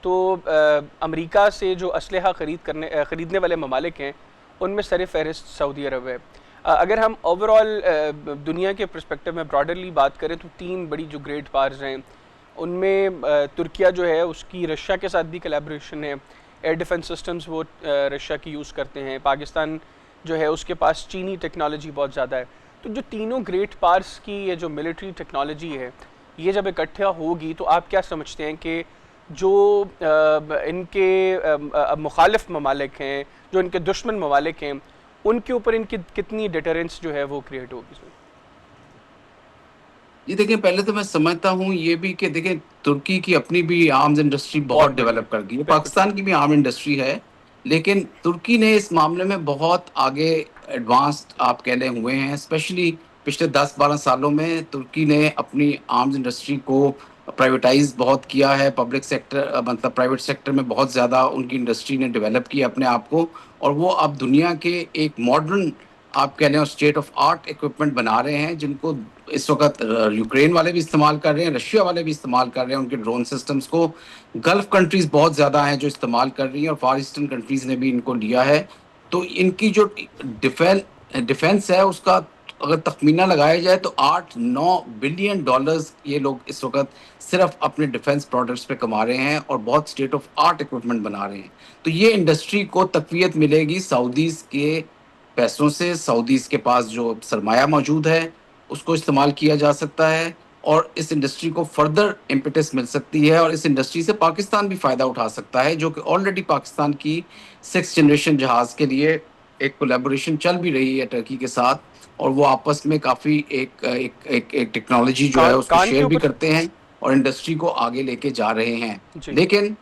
तो अमेरिका से जो असलहा ख़रीदने वाले ममालिक हैं उनमें सर फहरिस्त सऊदी अरब है। अगर हम ओवरऑल दुनिया के पर्सपेक्टिव में ब्रॉडरली बात करें तो तीन बड़ी जो ग्रेट पावर्स हैं उनमें तुर्किया जो है उसकी रशिया के साथ भी कोलैबोरेशन है, एयर डिफेंस सिस्टम्स वो रशिया की यूज़ करते हैं, पाकिस्तान जो है उसके पास चीनी टेक्नोलॉजी बहुत ज़्यादा है। तो जो तीनों ग्रेट पावर्स की ये जो मिलिट्री टेक्नोलॉजी है ये जब इकट्ठा होगी तो आप क्या समझते हैं कि जो इनके मुखालिफ ममालिक हैं, जो इनके दुश्मन ममालिक हैं, उनके ऊपर इनकी कितनी डिटरेंस जो है वो क्रिएट होगी? ये देखिए पहले तो मैं समझता हूँ ये भी कि देखिए तुर्की की अपनी भी आर्म्स इंडस्ट्री बहुत बढ़िया, डेवलप कर गई है, बिल्कुल ठीक। पाकिस्तान की भी आर्म इंडस्ट्री है, लेकिन तुर्की ने इस मामले में बहुत आगे एडवांस्ड आप कह लें हुए हैं, स्पेशली पिछले 10-12 सालों में तुर्की ने अपनी आर्म्स इंडस्ट्री को प्राइवेटाइज बहुत किया है, पब्लिक सेक्टर मतलब प्राइवेट सेक्टर में बहुत ज़्यादा उनकी इंडस्ट्री ने डेवलप किया अपने आप को और वो अब दुनिया के एक मॉडर्न आप कह लें स्टेट ऑफ आर्ट इक्विपमेंट बना रहे हैं जिनको इस वक्त यूक्रेन वाले भी इस्तेमाल कर रहे हैं, रशिया वाले भी इस्तेमाल कर रहे हैं उनके ड्रोन सिस्टम्स को, गल्फ कंट्रीज बहुत ज़्यादा हैं जो इस्तेमाल कर रही हैं और फार ईस्टर्न कंट्रीज ने भी इनको लिया है। तो इनकी जो डिफेंस है उसका अगर तखमीना लगाया जाए तो 8-9 बिलियन डॉलर्स ये लोग इस वक्त सिर्फ अपने डिफेंस प्रोडक्ट्स पे कमा रहे हैं और बहुत स्टेट ऑफ आर्ट इक्विपमेंट बना रहे हैं। तो ये इंडस्ट्री को तकवीत मिलेगी सऊदीज़ के पैसों से, सऊदीज़ के पास जो सरमाया मौजूद है उसको इस्तेमाल किया जा सकता है और इस इंडस्ट्री को फर्दर इम्पेटस मिल सकती है और इस इंडस्ट्री से पाकिस्तान भी फ़ायदा उठा सकता है जो कि ऑलरेडी पाकिस्तान की 6th जनरेशन जहाज़ के लिए एक कोलैबोरेशन चल भी रही है टर्की के साथ और वो आपस में काफ़ी एक टेक्नोलॉजी जो है उसको कान के शेयर भी ऊपर करते हैं और इंडस्ट्री को आगे लेके जा रहे हैं। जी। लेकिन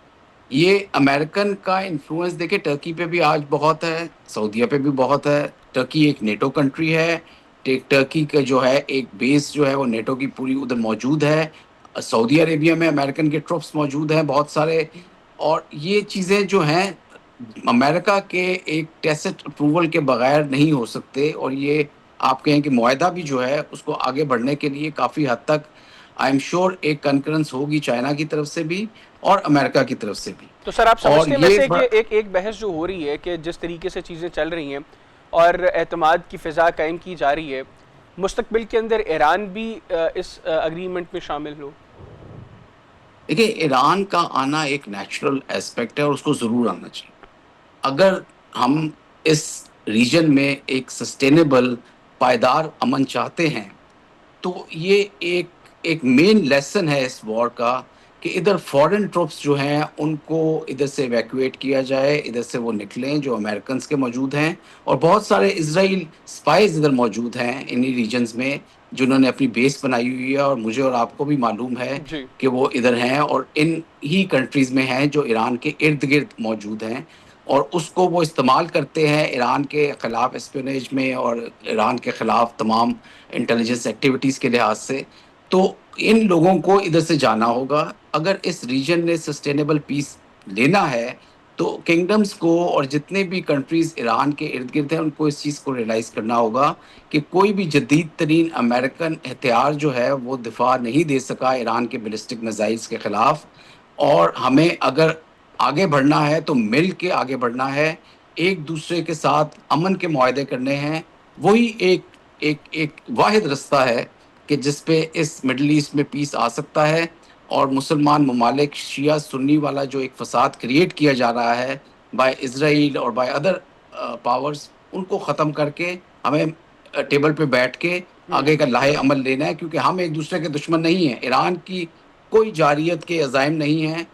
ये अमेरिकन का इन्फ्लुएंस देखिए टर्की पे भी आज बहुत है, सऊदीया पे भी बहुत है। टर्की एक नेटो कंट्री है, टर्की का जो है एक बेस जो है वो नेटो की पूरी उधर मौजूद है। सऊदी अरेबिया में अमेरिकन के ट्रुप्स मौजूद हैं बहुत सारे और ये चीज़ें जो हैं अमेरिका के एक टैसिट अप्रूवल के बगैर नहीं हो सकते और ये आप कहें कि मुआहदा भी जो है उसको आगे बढ़ने के लिए काफ़ी हद तक आई एम श्योर एक कंकरेंस होगी चाइना की तरफ से भी और अमेरिका की तरफ से भी। तो सर आप और समझते हैं ये वैसे कि एक बहस जो हो रही है कि जिस तरीके से चीज़ें चल रही हैं और एतमाद की फ़िज़ा कायम की जा रही है, मुस्तकबिल के अंदर ईरान भी इस अग्रीमेंट में शामिल हो? देखिए ईरान का आना एक नेचुरल एस्पेक्ट है और उसको ज़रूर आना चाहिए। अगर हम इस रीजन में एक सस्टेनेबल पायदार अमन चाहते हैं, तो ये एक एक मेन लेसन है इस वॉर का कि इधर फॉरेन ट्रूप्स जो हैं उनको इधर से इवैक्यूएट किया जाए, इधर से वो निकलें जो अमेरिकन के मौजूद हैं, और बहुत सारे इजराइल स्पाइज इधर मौजूद हैं इन्हीं रीजन्स में जिन्होंने अपनी बेस बनाई हुई है, और मुझे और आपको भी मालूम है जी कि वो इधर हैं और इन ही कंट्रीज में हैं जो ईरान के इर्द गिर्द मौजूद हैं, और उसको वो इस्तेमाल करते हैं ईरान के ख़िलाफ़ एस्पियोनेज में और ईरान के ख़िलाफ़ तमाम इंटेलिजेंस एक्टिविटीज़ के लिहाज से। तो इन लोगों को इधर से जाना होगा। अगर इस रीजन ने सस्टेनेबल पीस लेना है, तो किंगडम्स को और जितने भी कंट्रीज़ ईरान के इर्द-गिर्द हैं, उनको इस चीज़ को रियलाइज़ करना होगा कि कोई भी जदीद तरीन अमेरिकन हथियार जो है, वो दिफ़ा नहीं दे सका ईरान के बैलिस्टिक मिसाइल्स के ख़िलाफ़, और हमें अगर आगे बढ़ना है, तो मिल के आगे बढ़ना है, एक-दूसरे के साथ अमन के मुआहदे करने हैं। वही एक एक एक वाहिद रास्ता है कि जिस पे इस मिडल ईस्ट में पीस आ सकता है, और मुसलमान ममालिक शिया सुन्नी वाला जो एक फसाद क्रिएट किया जा रहा है बाय इज़राइल और बाय अदर पावर्स, उनको ख़त्म करके हमें टेबल पे बैठ के आगे का लाहे अमल लेना है, क्योंकि हम एक दूसरे के दुश्मन नहीं हैं। ईरान की कोई जारियत के अज़ाइम नहीं हैं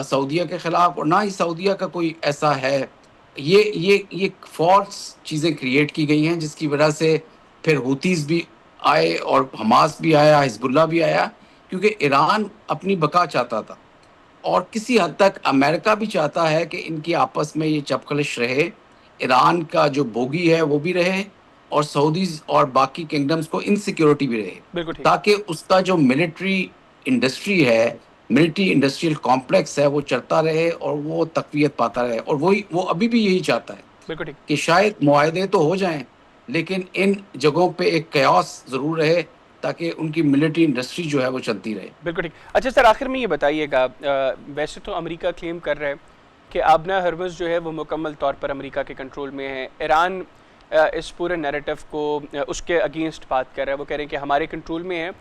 सऊदीया के ख़िलाफ़, और ना ही सऊदीया का कोई ऐसा है। ये फ़ॉल्स चीज़ें क्रिएट की गई हैं जिसकी वजह से फिर हूतीज़ भी आए और हमास भी आया, हिज़्बुल्लाह भी आया, क्योंकि ईरान अपनी बका चाहता था, और किसी हद तक अमेरिका भी चाहता है कि इनकी आपस में ये चपकलिश रहे, ईरान का जो बोगी है वो भी रहे, और सऊदीज़ और बाकी किंगडम्स को इनसिक्योरिटी भी रहे, बिल्कुल ठीक। ताकि उसका जो मिलिट्री इंडस्ट्री है, मिलिट्री इंडस्ट्रियल कॉम्प्लेक्स है, वो चलता रहे और वो तक़वियत पाता रहे, और वो अभी भी यही चाहता है बिल्कुल ठीक। कि शायद मुआहदे तो हो जाएँ, लेकिन इन जगहों पे एक कयास ज़रूर रहे, ताकि उनकी मिलिट्री इंडस्ट्री जो है वो चलती रहे। बिल्कुल ठीक। अच्छा सर, आखिर में ये बताइएगा, वैसे तो अमेरिका क्लेम कर रहा है कि आबना हरमुज़ जो है वो मुकम्मल तौर पर अमेरिका के कंट्रोल में है। ईरान इस पूरे नैरेटिव को उसके अगेंस्ट बात कर रहा है। वो कह रहे हैं कि हमारे कंट्रोल में है,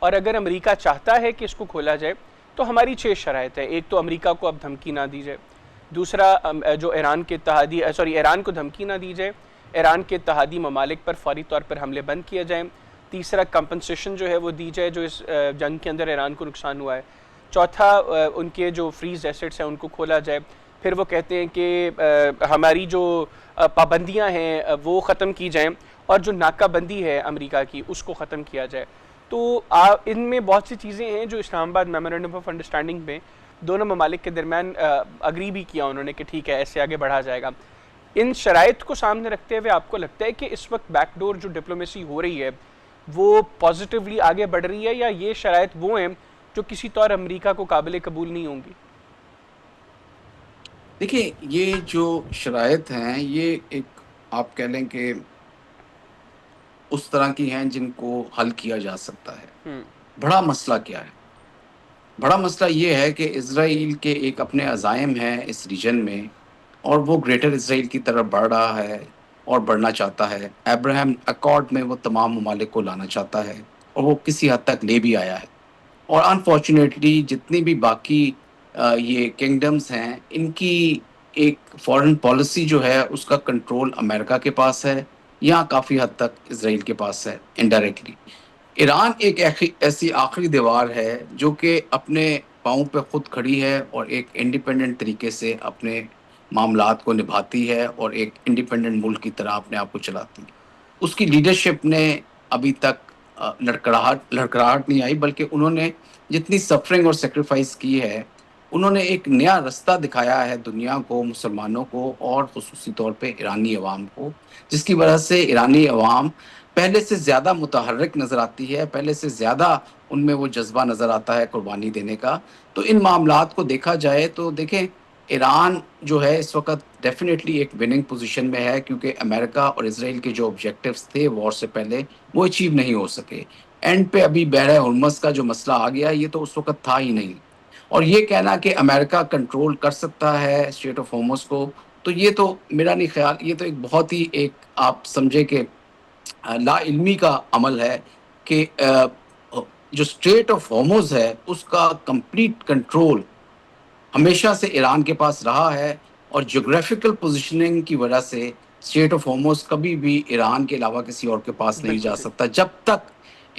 और अगर अमेरिका चाहता है कि इसको खोला जाए तो हमारी 6 शराइत है। एक तो अमेरिका को अब धमकी ना दी जाए, दूसरा जो ईरान के इत्तेहादी ईरान को धमकी ना दी जाए, ईरान के इत्तेहादी ममालिक पर फौरी तौर पर हमले बंद किए जाएँ, तीसरा कंपनसेशन जो है वो दी जाए जो इस जंग के अंदर ईरान को नुकसान हुआ है, चौथा उनके जो फ्रीज एसेट्स हैं उनको खोला जाए। फिर वो कहते हैं कि हमारी जो पाबंदियां हैं वो ख़त्म की जाएं, और जो नाकाबंदी है अमेरिका की उसको ख़त्म किया जाए। तो इनमें बहुत सी चीज़ें हैं जो इस्लामाबाद मेमोरेंडम ऑफ अंडरस्टैंडिंग में दोनों ममालिक के दरमियान अग्री भी किया उन्होंने कि ठीक है ऐसे आगे बढ़ा जाएगा। इन शराइत को सामने रखते हुए आपको लगता है कि इस वक्त बैकडोर जो डिप्लोमेसी हो रही है वो पॉजिटिवली आगे बढ़ रही है, या ये शराइत वो हैं जो किसी तौर अमेरिका को काबिल कबूल नहीं होंगी? देखिए, ये जो शराइत हैं, ये एक आप कह लें कि उस तरह की हैं जिनको हल किया जा सकता है। बड़ा मसला क्या है? बड़ा मसला ये है कि इज़राइल के एक अपने अज़ाइम हैं इस रीजन में, और वो ग्रेटर इज़राइल की तरफ बढ़ रहा है और बढ़ना चाहता है। अब्राहम अकॉर्ड में वो तमाम ममालिक को लाना चाहता है, और वो किसी हद तक ले भी आया है। और अनफॉर्चुनेटली जितनी भी बाकी ये किंगडम्स हैं, इनकी एक फॉरेन पॉलिसी जो है उसका कंट्रोल अमेरिका के पास है, या काफ़ी हद तक इज़राइल के पास है इनडायरेक्टली। ईरान एक ऐसी आखिरी दीवार है जो कि अपने पाँव पे खुद खड़ी है, और एक इंडिपेंडेंट तरीके से अपने मामलात को निभाती है, और एक इंडिपेंडेंट मुल्क की तरह अपने आप को चलाती है। उसकी लीडरशिप ने अभी तक लड़खड़ाहट लड़खड़ाहट नहीं आई, बल्कि उन्होंने जितनी सफ़रिंग और सैक्रिफ़ाइस की है, उन्होंने एक नया रास्ता दिखाया है दुनिया को, मुसलमानों को, और ख़ुसूसी तौर पे ईरानी अवाम को, जिसकी वजह से ईरानी अवाम पहले से ज़्यादा मुतहर्रिक नज़र आती है, पहले से ज़्यादा उनमें वो जज़्बा नज़र आता है कुर्बानी देने का। तो इन मामलात को देखा जाए तो देखें, ईरान जो है इस वक़्त डेफ़िनेटली एक विनिंग पोज़ीशन में है, क्योंकि अमेरिका और इज़राइल के जो ऑब्जेक्टिव्स थे वॉर से पहले, वो अचीव नहीं हो सके। एंड पे अभी बहर हुर्मुज़ का जो मसला आ गया, ये तो उस वक़्त था ही नहीं। और ये कहना कि अमेरिका कंट्रोल कर सकता है स्ट्रेट ऑफ होर्मुज़ को, तो ये तो मेरा नहीं ख़्याल, ये तो एक बहुत ही एक आप समझे कि लाइल्मी का अमल है कि जो स्ट्रेट ऑफ होर्मुज़ है उसका कंप्लीट कंट्रोल हमेशा से ईरान के पास रहा है, और ज्योग्राफिकल पोजीशनिंग की वजह से स्ट्रेट ऑफ होर्मुज कभी भी ईरान के अलावा किसी और के पास नहीं बिल्कुल जा सही। सकता जब तक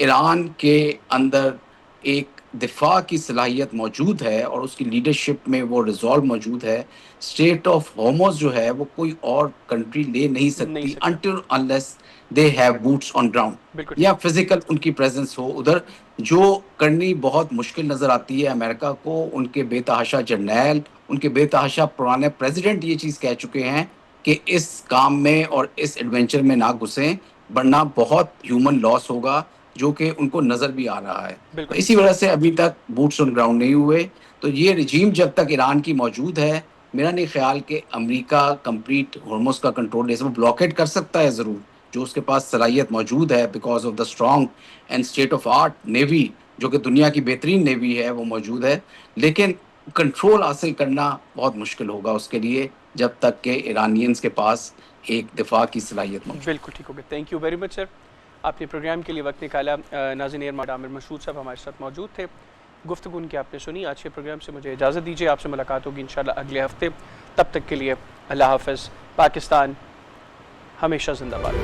ईरान के अंदर एक दिफा की सलाहियत मौजूद है और उसकी लीडरशिप में वो रिजॉल्व मौजूद है। स्ट्रेट ऑफ होर्मुज जो है वो कोई और कंट्री ले नहीं नहीं सकती सकता। Until unless they have boots on ground बिल्कुल ठीक। या फिजिकल उनकी प्रेजेंस हो उधर, जो करनी बहुत मुश्किल नजर आती है अमेरिका को। उनके बेतहाशा जर्नैल, उनके बेतहाशा पुराने प्रेसिडेंट ये चीज़ कह चुके हैं कि इस काम में और इस एडवेंचर में ना घुसें, वरना बहुत ह्यूमन लॉस होगा, जो कि उनको नज़र भी आ रहा है। तो बिल्कुल ठीक। इसी वजह से अभी तक बूट्स ऑन ग्राउंड नहीं हुए। तो ये रिजीम जब तक ईरान की मौजूद है, मेरा नहीं ख्याल कि अमेरिका कंप्लीट होर्मुज का कंट्रोल ले, वो ब्लॉकेट कर सकता है ज़रूर, जो उसके पास सलाहियत मौजूद है because of the strong and state of art navy, जो कि दुनिया की बेहतरीन नेवी है, वो मौजूद है। लेकिन कंट्रोल हासिल करना बहुत मुश्किल होगा उसके लिए जब तक कि ईरानियंस के पास एक दिफा की सलाहियत मौजूद। बिल्कुल ठीक हो गया। Thank you very much sir, आपने प्रोग्राम के लिए वक्त निकाला। नाज़रीन, एयर आमिर मसूद साहब हमारे साथ मौजूद थे, गुफ्तगू उनकी आपने सुनी। आज के प्रोग्राम से मुझे इजाज़त दीजिए, आपसे मुलाकात होगी इंशाल्लाह अगले हफ्ते। तब तक के लिए अल्लाह हाफ़िज़। पाकिस्तान हमेशा जिंदाबाद।